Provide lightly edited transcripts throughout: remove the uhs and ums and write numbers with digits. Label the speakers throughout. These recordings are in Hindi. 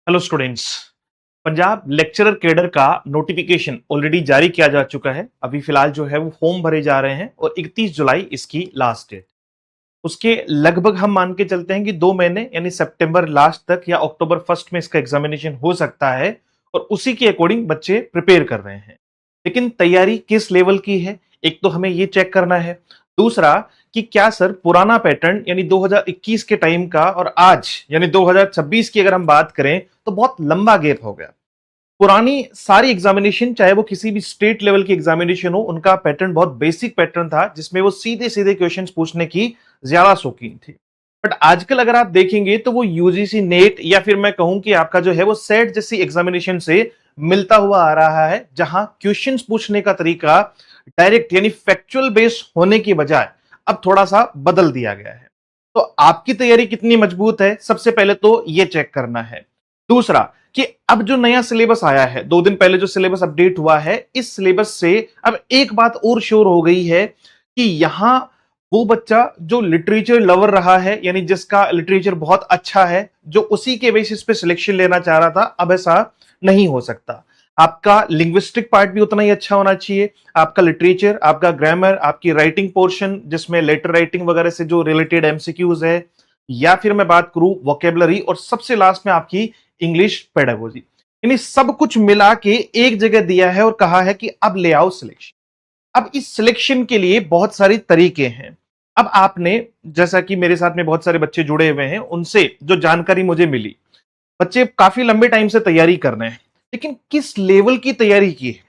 Speaker 1: Hello students. Punjab lecturer cadre का नोटिफिकेशन ऑलरेडी जारी किया जा चुका है। अभी फिलहाल जो है वो फॉर्म भरे जा रहे हैं और 31 जुलाई इसकी लास्ट डेट। उसके लगभग हम मान के चलते हैं कि 2 महीने यानी सितंबर लास्ट तक या अक्टूबर फर्स्ट में इसका एग्जामिनेशन हो सकता है और उसी के अकॉर्डिंग बच्चे प्रिपेयर कर रहे हैं। लेकिन तैयारी किस लेवल की है, एक तो हमें ये चेक करना है। दूसरा कि क्या सर पुराना पैटर्न यानी 2021 के टाइम का और आज यानी 2026 की अगर हम बात करें तो बहुत लंबा गैप हो गया। पुरानी सारी एग्जामिनेशन चाहे वो किसी भी स्टेट लेवल की एग्जामिनेशन हो, उनका पैटर्न बहुत बेसिक पैटर्न था जिसमें वो सीधे सीधे क्वेश्चंस पूछने की ज्यादा शौकीन थी। बट आजकल अगर आप देखेंगे तो वो यूजीसी नेट या फिर मैं कहूं कि आपका जो है वो सेट जैसी एग्जामिनेशन से मिलता हुआ आ रहा है, जहां क्वेश्चंस पूछने का तरीका डायरेक्ट यानी फैक्चुअल बेस्ड होने की बजाय अब थोड़ा सा बदल दिया गया है। तो आपकी तैयारी कितनी मजबूत है, सबसे पहले तो ये चेक करना है। दूसरा कि अब जो नया सिलेबस आया है, 2 दिन पहले जो सिलेबस अपडेट हुआ है, इस सिलेबस से अब एक बात और श्योर हो गई है कि यहां वो बच्चा जो लिटरेचर लवर रहा है यानी जिसका लिटरेचर बहुत अच्छा है, जो उसी के बेसिस पे सिलेक्शन लेना चाह रहा था, अब ऐसा नहीं हो सकता। आपका लिंग्विस्टिक पार्ट भी उतना ही अच्छा होना चाहिए, आपका लिटरेचर, आपका ग्रामर, आपकी राइटिंग पोर्शन जिसमें लेटर राइटिंग वगैरह से जो रिलेटेड एमसीक्यूज है, या फिर मैं बात करूं वोकेबलरी, और सबसे लास्ट में आपकी इंग्लिश पेडागोजी। यानी सब कुछ मिला के एक जगह दिया है और कहा है कि अब ले आओ सिलेक्शन। अब इस सिलेक्शन के लिए बहुत सारी तरीके हैं। अब आपने, जैसा कि मेरे साथ में बहुत सारे बच्चे जुड़े हुए हैं, उनसे जो जानकारी मुझे मिली, बच्चे काफी लंबे टाइम से तैयारी कर रहे हैं, लेकिन किस लेवल की तैयारी की है,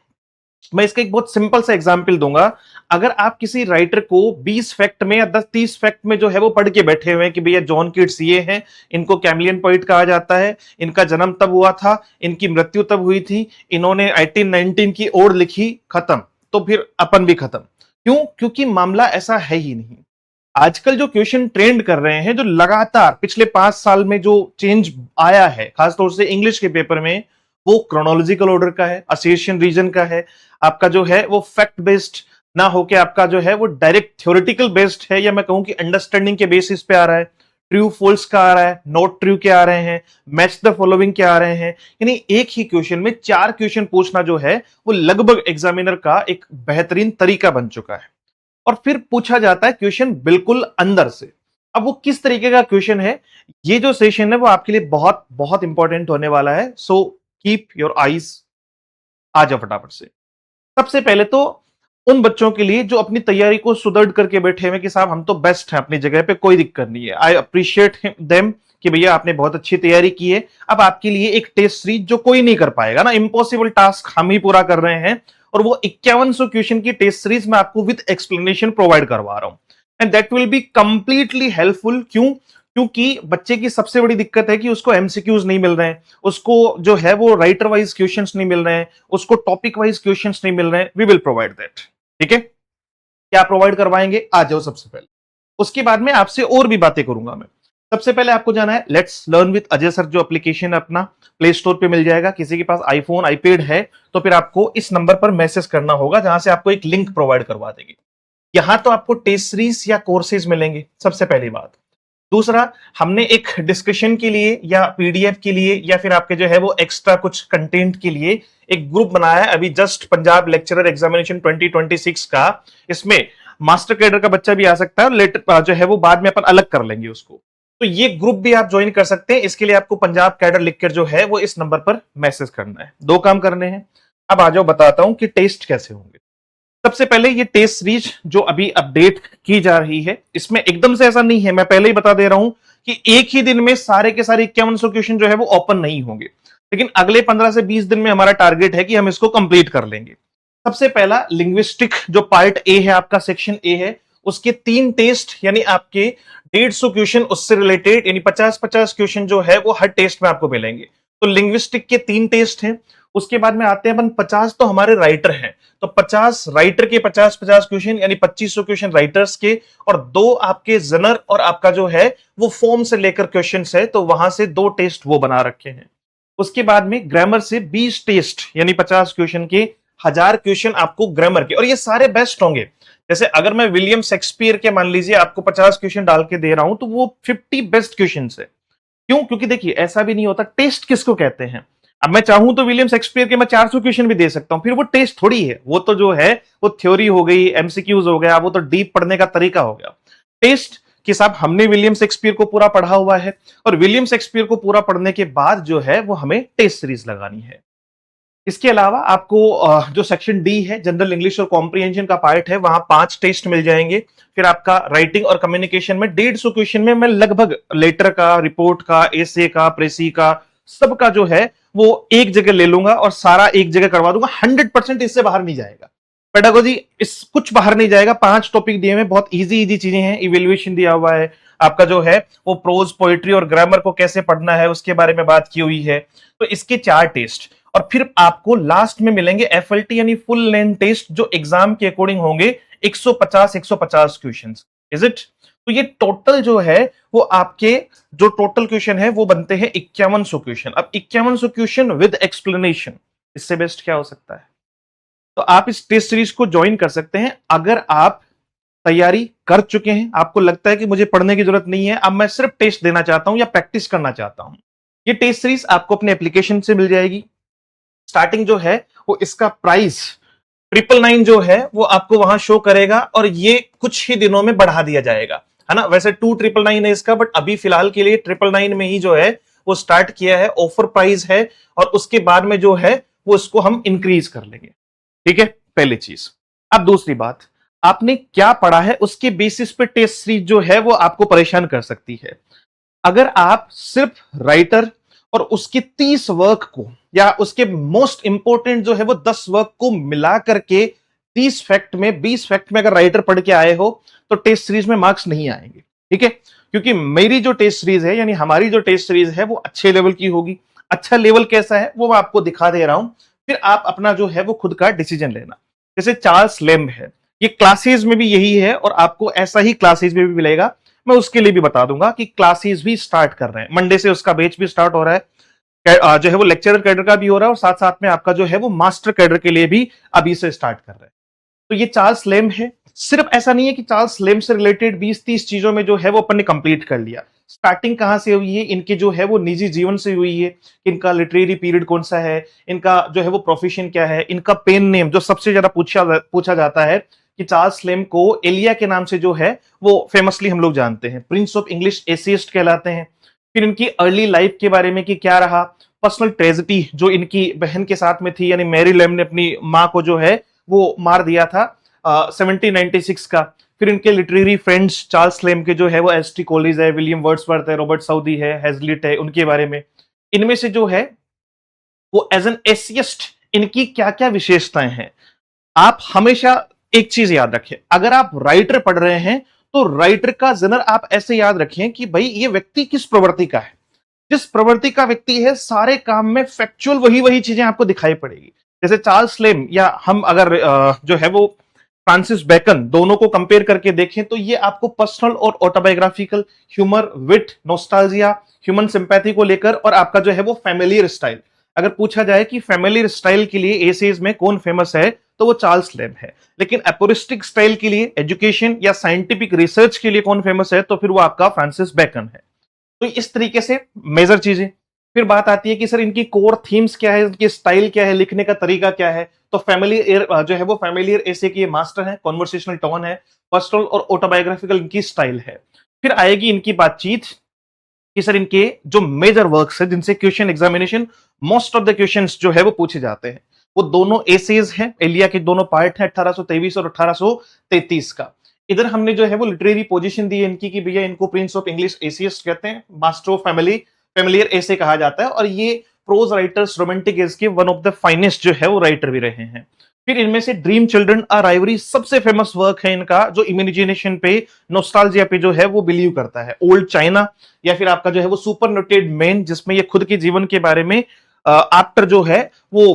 Speaker 1: मैं इसका एक बहुत सिंपल सा एग्जांपल दूंगा। अगर आप किसी राइटर को 20 फैक्ट में या 10-30 फैक्ट में जो है वो पढ़ के बैठे हुए हैं कि भैया जॉन किट्स ये हैं, इनको कैमलियन पोइट कहा जाता है, इनका जन्म तब हुआ था, इनकी मृत्यु तब हुई थी, इन्होंने 1819 की ओर लिखी, खत्म, तो फिर अपन भी खत्म। क्यों? क्योंकि मामला ऐसा है ही नहीं। आजकल जो क्वेश्चन ट्रेंड कर रहे हैं, जो लगातार पिछले 5 साल में जो चेंज आया है, खासतौर से इंग्लिश के पेपर में, वो क्रोनोलॉजिकल ऑर्डर का है, असेशियन रीजन का है, आपका जो है वो फैक्ट बेस्ड ना होके आपका जो है वो डायरेक्ट थ्योरेटिकल बेस्ड है, या मैं कहूं कि अंडरस्टैंडिंग के बेसिस पे आ रहा है। ट्रू फॉल्स का आ रहा है, नॉट ट्रू के आ रहे हैं, मैच द फॉलोइंग के आ रहे हैं। यानी एक ही क्वेश्चन में 4 क्वेश्चन पूछना जो है वो लगभग एग्जामिनर का एक बेहतरीन तरीका बन चुका है। और फिर पूछा जाता है क्वेश्चन बिल्कुल अंदर से। अब वो किस तरीके का क्वेश्चन है, ये जो सेशन है वो आपके लिए बहुत बहुत इंपॉर्टेंट होने वाला है। सो कीप योर आईज, आ जाओ फटाफट से। सबसे पहले तो उन बच्चों के लिए जो अपनी तैयारी को सुदृढ़ करके बैठे हुए कि साहब हम तो बेस्ट हैं अपनी जगह पे, कोई दिक्कत नहीं है, आई अप्रिशिएट देम कि भैया आपने बहुत अच्छी तैयारी की है। अब आपके लिए एक टेस्ट सीरीज जो कोई नहीं कर पाएगा ना, इम्पॉसिबल टास्क हम ही पूरा कर रहे हैं, और वो 5100 क्वेश्चन की टेस्ट सीरीज मैं आपको विद एक्सप्लेनेशन प्रोवाइड करवा रहा हूं। And that will be completely helpful. क्यों? क्योंकि बच्चे की सबसे बड़ी दिक्कत है कि उसको एमसीक्यूज नहीं मिल रहे हैं, उसको जो है वो राइटर वाइज क्वेश्चंस नहीं मिल रहे हैं, उसको टॉपिक वाइज क्वेश्चंस नहीं मिल रहे हैं। We will provide that. ठीक है, क्या प्रोवाइड करवाएंगे, आ जाओ सबसे पहले। उसके बाद में आपसे और भी बातें करूंगा मैं। सबसे पहले आपको जाना है let's learn with Ajay sir, जो एप्लीकेशन अपना प्ले स्टोर पे मिल जाएगा। किसी के पास आईफोन आईपैड है तो फिर आपको इस नंबर पर मैसेज करना होगा, जहां से आपको एक लिंक प्रोवाइड करवा देगी। यहां तो आपको टेस्ट सीरीज या कोर्सेज मिलेंगे, सबसे पहली बात। दूसरा, हमने एक डिस्कशन के लिए या पीडीएफ के लिए या फिर आपके जो है वो एक्स्ट्रा कुछ कंटेंट के लिए एक ग्रुप बनाया है, अभी जस्ट पंजाब लेक्चरर एग्जामिनेशन 2026 का। इसमें मास्टर कैडर का बच्चा भी आ सकता है और लेटर जो है वो बाद में अपन अलग कर लेंगे उसको। तो ये ग्रुप भी आप ज्वाइन कर सकते हैं। इसके लिए आपको पंजाब कैडर लिखकर जो है वो इस नंबर पर मैसेज करना है। 2 काम करने हैं। अब आ जाओ बताता हूं कि टेस्ट कैसे होंगे। सबसे पहले ये टेस्ट सीरीज जो अभी अपडेट की जा रही है, इसमें एकदम से ऐसा नहीं है, मैं पहले ही बता दे रहा हूं कि एक ही दिन में सारे के सारे 5100 क्वेश्चन जो है वो ओपन नहीं होंगे, लेकिन अगले 15 से 20 दिन में हमारा टारगेट है कि हम इसको कंप्लीट कर लेंगे। सबसे पहला लिंग्विस्टिक जो पार्ट ए है, आपका सेक्शन ए है, उसके 3 टेस्ट यानी आपके 150 क्वेश्चन उससे रिलेटेड, यानी 50-50 क्वेश्चन जो है वो हर टेस्ट में आपको मिलेंगे। तो लिंग्विस्टिक के 3 टेस्ट हैं। उसके बाद में आते हैं अपन 50 तो हमारे राइटर हैं, तो 50 राइटर के 50-50 क्वेश्चन यानी 2500 क्वेश्चन राइटर्स के, और 2 आपके जनर और आपका जो है वो फॉर्म से लेकर क्वेश्चंस है, तो वहां से 2 टेस्ट वो बना रखे हैं। उसके बाद में ग्रामर से 20 टेस्ट यानी 50 क्वेश्चन के 1000 क्वेश्चन आपको ग्रामर के, और ये सारे बेस्ट होंगे। जैसे अगर मैं विलियम शेक्सपियर के मान लीजिए आपको 50 क्वेश्चन डाल के दे रहा हूं, तो वो 50 बेस्ट क्वेश्चन है। क्यों? क्योंकि देखिए ऐसा भी नहीं होता, टेस्ट किसको कहते हैं? अब मैं चाहूं तो विलियम शेक्सपियर के मैं 400 क्वेश्चन भी दे सकता हूं, फिर वो टेस्ट थोड़ी है, वो तो जो है वो थ्योरी हो गई, एमसीक्यूज हो गया, वो तो डीप पढ़ने का तरीका हो गया। टेस्ट कि साहब हमने विलियम शेक्सपियर को पूरा पढ़ा हुआ है, और विलियम शेक्सपियर को पूरा पढ़ने के बाद जो है वो हमें टेस्ट सीरीज लगानी है। इसके अलावा आपको जो सेक्शन डी है, जनरल इंग्लिश और कॉम्प्रिहेंशन का पार्ट है, वहां 5 टेस्ट मिल जाएंगे। फिर आपका राइटिंग और कम्युनिकेशन में 150 क्वेश्चन में मैं लगभग लेटर का, रिपोर्ट का, एसे का, प्रेसी का, सबका जो है वो एक जगह ले लूंगा और सारा एक जगह करवा दूंगा। 100% इससे बाहर नहीं जाएगा पेडागोजी, इस कुछ बाहर नहीं जाएगा। 5 टॉपिक दिए हुए, बहुत इजी इजी चीजें हैं। इवेल्युएशन दिया हुआ है, आपका जो है वो प्रोज, पोएट्री और ग्रामर को कैसे पढ़ना है उसके बारे में बात की हुई है। तो इसके 4 टेस्ट, और फिर आपको लास्ट में मिलेंगे एफएलटी यानी फुल लेंथ टेस्ट, जो एग्जाम के अकॉर्डिंग होंगे 150 क्वेश्चंस। Is it? तो ये टोटल जो है वो आपके जो टोटल क्वेश्चन है वो बनते हैं 5100 क्वेश्चन। अब 5100 क्वेश्चन विद एक्सप्लेनेशन, इससे बेस्ट क्या हो सकता है? तो आप इस टेस्ट सीरीज को ज्वाइन कर सकते हैं अगर आप तैयारी कर चुके हैं, आपको लगता है कि मुझे पढ़ने की जरूरत नहीं है, अब मैं सिर्फ टेस्ट देना चाहता हूं या प्रैक्टिस करना चाहता हूं। ये टेस्ट सीरीज आपको अपने एप्लीकेशन से मिल जाएगी। स्टार्टिंग जो है वो इसका प्राइस 999 जो है वो आपको वहां शो करेगा, और ये कुछ ही दिनों में बढ़ा दिया जाएगा, है ना। वैसे 2999 है इसका, बट अभी फिलहाल के लिए 999 में ही जो है वो स्टार्ट किया है, ऑफर प्राइस है, और उसके बाद में जो है वो इसको हम इंक्रीज कर लेंगे। ठीक है, पहली चीज। अब दूसरी बात, आपने क्या पढ़ा है उसके बेसिस पे टेस्ट सीरीज जो है वो आपको परेशान कर सकती है। अगर आप सिर्फ राइटर और उसके 30 वर्क को, या उसके मोस्ट इंपोर्टेंट जो है वो 10 वर्क को मिला करके 30 फैक्ट में, 20 फैक्ट में अगर राइटर पढ़ के आए हो तो टेस्ट सीरीज में मार्क्स नहीं आएंगे। ठीक है, क्योंकि मेरी जो टेस्ट सीरीज है, यानी हमारी जो टेस्ट सीरीज है वो अच्छे लेवल की होगी। अच्छा लेवल कैसा है वो मैं आपको दिखा दे रहा हूं, फिर आप अपना जो है वो खुद का डिसीजन लेना। जैसे चार्ल्स लेम्ब है, ये क्लासेस में भी यही है, और आपको ऐसा ही क्लासेस में भी मिलेगा। मैं उसके लिए भी बता दूंगा कि क्लासेस भी स्टार्ट कर रहे हैं, मंडे से उसका बैच भी स्टार्ट हो रहा है। जो है वो लेक्चरर कैडर का भी हो रहा है, और साथ साथ में आपका जो है वो मास्टर कैडर के लिए भी अभी से स्टार्ट कर रहे हैं। तो ये चार्ल्स लेम्ब है। सिर्फ ऐसा नहीं है कि चार्ल्स लेम्ब से रिलेटेड 20-30 चीजों में जो है वो अपन ने कंप्लीट कर लिया। स्टार्टिंग कहां से हुई है, इनके जो है वो निजी जीवन से हुई है, इनका लिटरेरी पीरियड कौन सा है, इनका जो है वो प्रोफेशन क्या है, इनका पेन नेम जो सबसे ज्यादा पूछा जाता है कि चार्ल्स लेम्ब को एलिया के नाम से जो है वो फेमसली हम लोग जानते हैं, प्रिंस ऑफ इंग्लिश एसेइस्ट कहलाते हैं। फिर इनकी अर्ली लाइफ के बारे में कि क्या रहा, पर्सनल ट्रेजेडी जो इनकी बहन के साथ में थी, यानी मैरी लेम्ब ने अपनी मां को जो है वो मार दिया था 1796 का। फिर इनके लिटरेरी फ्रेंड्स चार्ल्स लेम्ब के जो है वो एसटी कॉलेज है, विलियम वर्ड्सवर्थ है, रॉबर्ट साउदी है, हेजलिट है, उनके बारे में। इनमें से जो है वो एज एन एसियस्ट इनकी क्या क्या विशेषताएं हैं। आप हमेशा एक चीज याद रखें, अगर आप राइटर पढ़ रहे हैं तो राइटर का जनर आप ऐसे याद रखें कि भाई ये व्यक्ति किस प्रवृत्ति का है। जिस प्रवृत्ति का व्यक्ति है, सारे काम में फैक्चुअल वही वही चीजें आपको दिखाई पड़ेगी। जैसे चार्ल्स लेम्ब, या हम अगर जो है वो फ्रांसिस बेकन, दोनों को कंपेयर करके देखें तो ये आपको पर्सनल और ऑटोबायोग्राफिकल, ह्यूमर, विट, नोस्टाल्जिया, ह्यूमन सिंपैथी को लेकर, और आपका जो है वो फैमिलियर स्टाइल। अगर पूछा जाए कि फैमिलियर स्टाइल के लिए एसेज में कौन फेमस है तो वो चार्ल्स लेम्ब है। लेकिन एपोरिस्टिक स्टाइल के लिए, एजुकेशन या साइंटिफिक रिसर्च के लिए कौन फेमस है तो फिर वो आपका फ्रांसिस बेकन है। तो इस तरीके से मेजर चीजें। फिर बात आती है कि सर इनकी कोर थीम्स क्या है, इनकी स्टाइल क्या है, लिखने का तरीका क्या है। तो फैमिलियर जो है वो फैमिलियर ऐसे की मास्टर है, कॉन्वर्सेशनल टोन है, पर्सनल और ऑटोबायोग्राफिकल इनकी स्टाइल है। फिर आएगी इनकी बातचीत कि सर इनके जो मेजर वर्क्स है जिनसे question examination most of the questions जो है वो पूछे जाते हैं, वो दोनों एसेज हैं, एलिया के दोनों पार्ट हैं, 1823 और 1833 का। इधर हमने जो है वो लिटरेरी पोजीशन दी है इनकी कि भैया इनको प्रिंस ऑफ इंग्लिश एसियस्ट कहते हैं, मास्टर ऑफ फैमिलियर ऐसे कहा जाता है, और ये प्रोज राइटर्स रोमांटिक एज के वन ऑफ द फाइनेस्ट जो है वो राइटर भी रहे हैं। फिर इनमें से ड्रीम चिल्ड्रन अ राइवरी सबसे फेमस वर्क है इनका, जो इमेजिनेशन पे, नोस्टाल्जिया पे जो है वो बिलीव करता है। ओल्ड चाइना, या फिर आपका जो है वो सुपर नोटेड मैन, जिसमें ये खुद के जीवन के बारे में आफ्टर जो है वो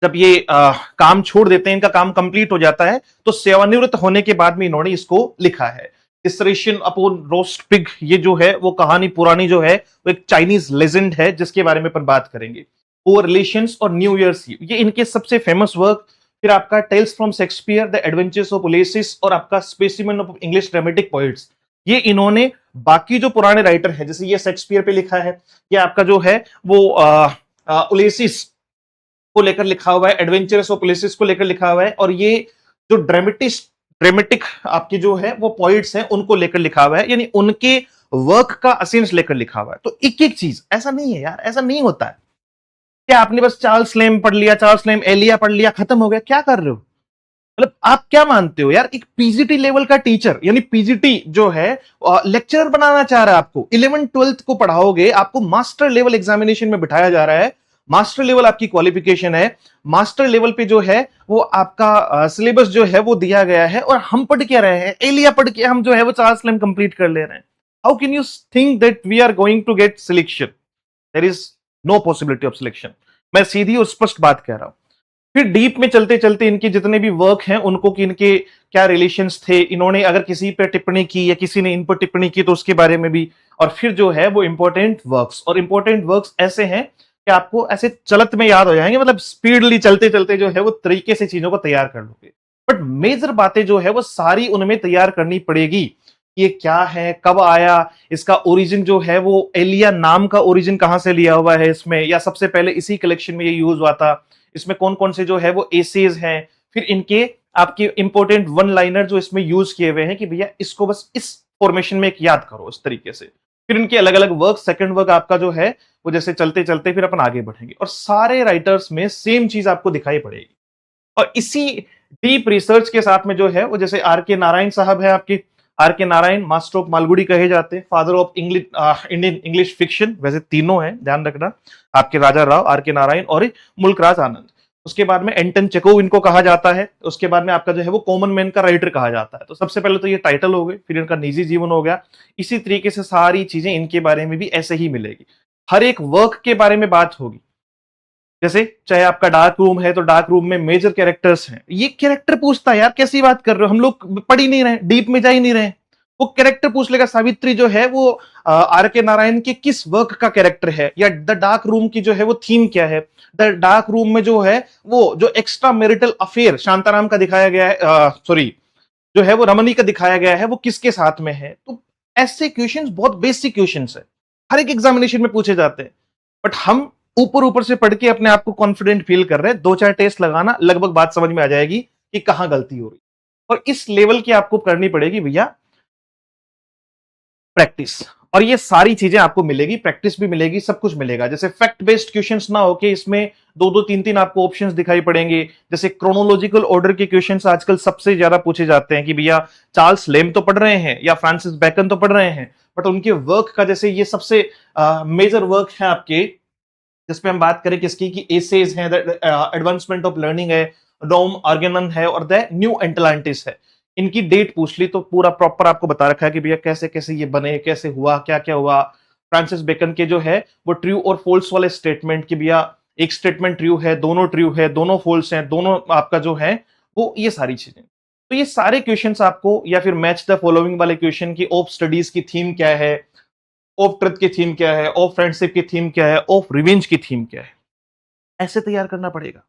Speaker 1: जब ये काम छोड़ देते हैं, इनका काम कंप्लीट हो जाता है, तो सेवानिवृत्त होने के बाद में इन्होंने इसको लिखा है। डिसरेशन अपॉन रोस्ट पिग, ये जो है वो कहानी पुरानी जो है वो एक चाइनीज लेजेंड है जिसके बारे में अपन बात करेंगे। पुअर रिलेशंस और न्यू ईयर्स, ये इनके सबसे फेमस वर्क। फिर आपका tales from Shakespeare, the adventures of Ulysses, और आपका specimen of English dramatic poets. ये इन्होंने बाकी जो पुराने राइटर हैं, जैसे ये शेक्सपियर पे लिखा है, ये आपका जो है वो उलेसिस को लेकर लिखा हुआ है, एडवेंचरस ऑफ उलेसिस को लेकर लिखा हुआ है, और ये जो ड्रामेटिक आपके जो है वो पॉइंट्स हैं उनको लेकर लिखा हुआ है, यानी उनके वर्क का असेंस लेकर लिखा हुआ है। तो एक एक चीज, ऐसा नहीं है यार, ऐसा नहीं होता है। क्या आपने बस चार्ल्स लेम पढ़ लिया, चार्ल्स लेम एलिया पढ़ लिया, खत्म हो गया? क्या कर रहे हो? मतलब आप क्या मानते हो यार, एक पीजीटी लेवल का टीचर, यानी पीजीटी जो है लेक्चरर बनाना चाह रहा है आपको, 11th-12th को पढ़ाओगे, आपको मास्टर लेवल एग्जामिनेशन में बिठाया जा रहा है, मास्टर लेवल आपकी क्वालिफिकेशन है, मास्टर लेवल पे जो है वो आपका सिलेबस जो है वो दिया गया है, और हम पढ़ के रहे हैं, एलिया पढ़ के हम जो है वो चार्ल्स लेम कंप्लीट कर ले रहे हैं। How can you think that we are going to get selection? There is no possibility of selection. मैं सीधी और स्पष्ट बात कह रहा हूं। फिर डीप में चलते चलते इनके जितने भी वर्क हैं उनको कि इनके क्या रिलेशंस थे, इन्होंने अगर किसी पर टिप्पणी की या किसी ने इन पर टिप्पणी की तो उसके बारे में भी, और फिर जो है वो इंपॉर्टेंट वर्क्स, और इंपॉर्टेंट वर्क्स ऐसे हैं कि आपको ऐसे चलत में याद हो जाएंगे, मतलब स्पीडली चलते चलते जो है वो तरीके से चीजों को तैयार कर लोगे। बट मेजर बातें जो है वो सारी उनमें तैयार करनी पड़ेगी। ये क्या है, कब आया, इसका ओरिजिन जो है वो एलिया नाम का ओरिजिन कहां से लिया हुआ है इसमें, या सबसे पहले इसी कलेक्शन में ये यूज हुआ था, इसमें कौन कौन से जो है वो एसेज हैं, फिर इनके आपके इंपॉर्टेंट वन लाइनर जो इसमें यूज किए हुए हैं कि भैया इसको बस इस फॉर्मेशन में एक याद करो इस तरीके से। फिर इनके अलग अलग वर्क, सेकंड वर्क आपका जो है वो जैसे चलते चलते फिर अपन आगे बढ़ेंगे, और सारे राइटर्स में सेम चीज आपको दिखाई पड़ेगी। और इसी डीप रिसर्च के साथ में जो है वो, जैसे आर के नारायण साहब है आपके, आर के नारायण मास्टर ऑफ मालगुडी कहे जाते हैं, father of Indian English fiction, वैसे तीनों हैं ध्यान रखना, आपके राजा राव, आर के नारायण और मुल्कराज आनंद। उसके बाद में एंटन चेकोव इनको कहा जाता है, उसके बाद में आपका जो है वो कॉमन मैन का राइटर कहा जाता है। तो सबसे पहले तो ये टाइटल हो गए, फिर इनका निजी जीवन हो गया, इसी तरीके से सारी चीजें इनके बारे में भी ऐसे ही मिलेगी, हर एक वर्क के बारे में बात होगी। जैसे चाहे आपका डार्क रूम है तो डार्क रूम में मेजर कैरेक्टर्स हैं, ये कैरेक्टर पूछता है यार, कैसी बात कर रहे हो, हम लोग पढ़ ही नहीं रहे, डीप में जा ही नहीं रहे, वो कैरेक्टर पूछ लेगा। सावित्री जो है वो आर के नारायण के किस वर्क का कैरेक्टर है, या द डार्क रूम की जो है वो थीम क्या है, द डार्क रूम में जो है वो जो एक्स्ट्रा मैरिटल अफेयर शांताराम का दिखाया गया है, सॉरी जो है वो रमनी का दिखाया गया है, वो किसके साथ में है। तो ऐसे क्वेश्चंस बहुत बेसिक क्वेश्चंस है, हर एक एग्जामिनेशन में पूछे जाते हैं, बट हम ऊपर ऊपर से पढ़ के अपने आप को कॉन्फिडेंट फील कर रहे हैं, दो चार टेस्ट लगाना लगभग बात समझ में आ जाएगी कि कहां गलती हो रही। और इस लेवल की आपको करनी पड़ेगी भैया प्रैक्टिस, और ये सारी चीजें आपको मिलेगी, प्रैक्टिस भी मिलेगी, सब कुछ मिलेगा। जैसे फैक्ट बेस्ड क्वेश्चंस ना होके इसमें दो दो तीन तीन आपको ऑप्शंस दिखाई पड़ेंगे। जैसे क्रोनोलॉजिकल ऑर्डर के क्वेश्चंस आजकल सबसे ज्यादा पूछे जाते हैं कि भैया चार्ल्स लेम तो पढ़ रहे हैं या फ्रांसिस बैकन तो पढ़ रहे हैं, बट उनके वर्क का, जैसे ये सबसे मेजर वर्क है आपके, जिसमें हम बात करें किसकी, कि एसेज है, एडवांसमेंट ऑफ लर्निंग है, डोम आर्गेनन है, और द न्यू एटलांटिस है। इनकी डेट पूछ ली तो पूरा प्रॉपर आपको बता रखा है कि भैया कैसे कैसे ये बने, कैसे हुआ, क्या क्या हुआ। फ्रांसिस बेकन के जो है वो ट्रू और फॉल्स वाले स्टेटमेंट, कि भैया एक स्टेटमेंट ट्रू है, दोनों फॉल्स हैं, दोनों आपका जो है वो, ये सारी चीजें। तो ये सारे क्वेश्चंस आपको, या फिर मैच द फॉलोइंग वाले क्वेश्चन की ऑफ स्टडीज की थीम क्या है, ऑफ ट्रुथ की थीम क्या है, ऑफ फ्रेंडशिप की थीम क्या है, ऑफ रिवेंज की थीम क्या है, ऐसे तैयार करना पड़ेगा।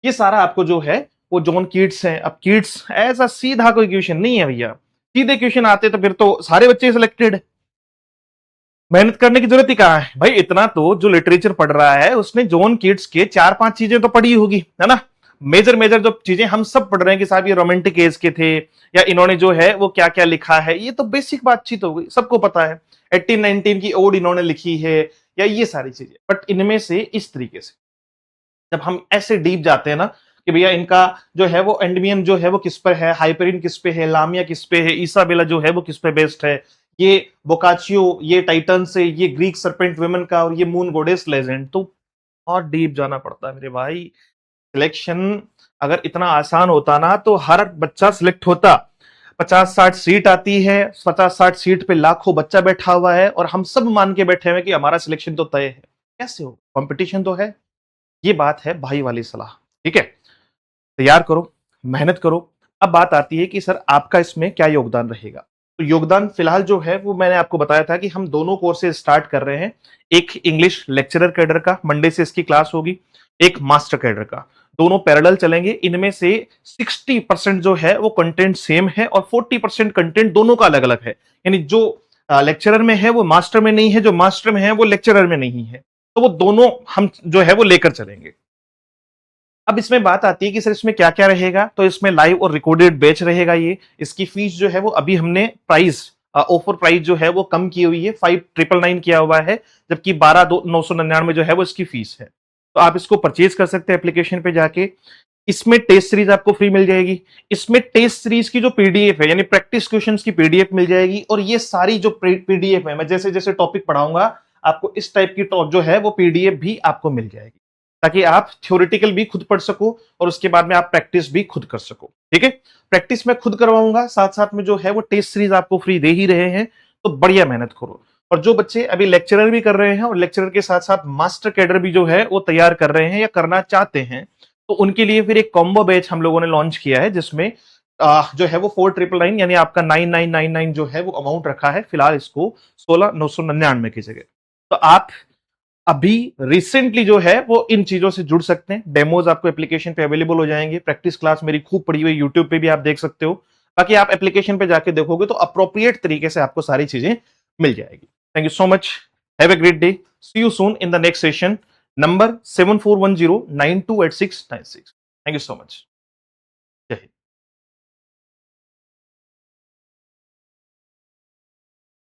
Speaker 1: ये सारा आपको जो है वो जॉन कीट्स है। अब कीट्स ऐसा सीधा कोई क्वेश्चन नहीं है भैया, सीधे क्वेश्चन आते तो फिर तो सारे बच्चे सिलेक्टेड है, मेहनत करने की जरूरत ही कहां है भाई। इतना तो जो लिटरेचर पढ़ रहा है उसने जॉन कीट्स के चार पांच चीजें तो पढ़ी होगी, है ना। मेजर मेजर जो चीजें हम सब पढ़ रहे हैं कि साहब ये रोमांटिक एज के थे, या इन्होंने जो है वो क्या क्या लिखा है, ये तो बेसिक बातचीत हो गई, सबको पता है। 1819 की ओड इन्होंने लिखी है, या ये सारी चीजें। बट इनमें से इस तरीके से जब हम ऐसे डीप जाते हैं ना कि भैया इनका जो है वो एंडमियन जो है वो किस पर है, हाइपरिन किस पे है, लामिया किस पे है, ईसाबेला जो है वो किस पे बेस्ड है, ये बोकाचियो, ये टाइटन से, ये ग्रीक सरपेंट वुमेन का, और ये मून गॉडेस लेजेंड। तो और डीप जाना पड़ता है मेरे भाई। सिलेक्शन अगर इतना आसान होता ना तो हर बच्चा सिलेक्ट होता। 50-60 सीट आती है, 50-60 सीट पे लाखों बच्चा बैठा हुआ है, और हम सब मान के बैठे हुए कि हमारा सिलेक्शन तो तय है। कैसे हो, कंपटीशन तो है। ये बात है भाई वाली सलाह, ठीक है। तैयार करो, मेहनत करो। अब बात आती है कि सर आपका इसमें क्या योगदान रहेगा। तो योगदान फिलहाल जो है वो मैंने आपको बताया था कि हम दोनों कोर्सेज स्टार्ट कर रहे हैं। एक इंग्लिश लेक्चरर कैडर का, मंडे से इसकी क्लास होगी, एक मास्टर कैडर का। दोनों पैरेलल चलेंगे। इनमें से 60% जो है वो कंटेंट सेम है और 40% कंटेंट दोनों का अलग अलग है। यानी जो लेक्चरर में है वो मास्टर में नहीं है, जो मास्टर में है वो लेक्चरर में नहीं है। तो वो दोनों हम जो है वो लेकर चलेंगे। अब इसमें बात आती है कि सर इसमें क्या क्या रहेगा। तो इसमें लाइव और रिकॉर्डेड बैच रहेगा। ये इसकी फीस जो है वो अभी हमने प्राइस ऑफर प्राइस जो है वो कम की हुई है, 5999 किया हुआ है, जबकि 12,999 जो है वो इसकी फीस है। तो आप इसको परचेज कर सकते हैं एप्लीकेशन पे जाके। इसमें टेस्ट सीरीज आपको फ्री मिल जाएगी। इसमें टेस्ट सीरीज की जो पीडीएफ है यानी प्रैक्टिस क्वेश्चंस की पीडीएफ मिल जाएगी। और ये सारी जो पीडीएफ है, मैं जैसे जैसे टॉपिक पढ़ाऊंगा आपको इस टाइप की टॉप जो है वो पीडीएफ भी आपको मिल जाएगी, ताकि आप थ्योरेटिकल भी खुद पढ़ सको और उसके बाद में आप प्रैक्टिस भी खुद कर सको। ठीक है, प्रैक्टिस मैं खुद करवाऊंगा, साथ साथ में जो है वो टेस्ट सीरीज आपको फ्री दे ही रहे हैं। तो बढ़िया मेहनत करो। और जो बच्चे अभी लेक्चरर भी कर रहे हैं और लेक्चरर के साथ साथ मास्टर कैडर भी जो है वो तैयार कर रहे हैं या करना चाहते हैं, तो उनके लिए फिर एक कॉम्बो बैच हम लोगों ने लॉन्च किया है, जिसमें जो है वो 4999 यानी आपका 9999 जो है वो अमाउंट रखा है। फिलहाल इसको 16,999 की जगह। तो आप अभी रिसेंटली जो है वो इन चीजों से जुड़ सकते हैं। डेमोज आपको एप्लीकेशन पे अवेलेबल हो जाएंगे। प्रैक्टिस क्लास मेरी खूब पड़ी हुई यूट्यूब पे भी आप देख सकते हो। बाकी आप एप्लीकेशन पे जाके देखोगे तो अप्रोप्रिएट तरीके से आपको सारी चीजें मिल जाएगी। Thank you so much. Have a great day. See you soon in the next session. Number 7410928696। Thank you so much.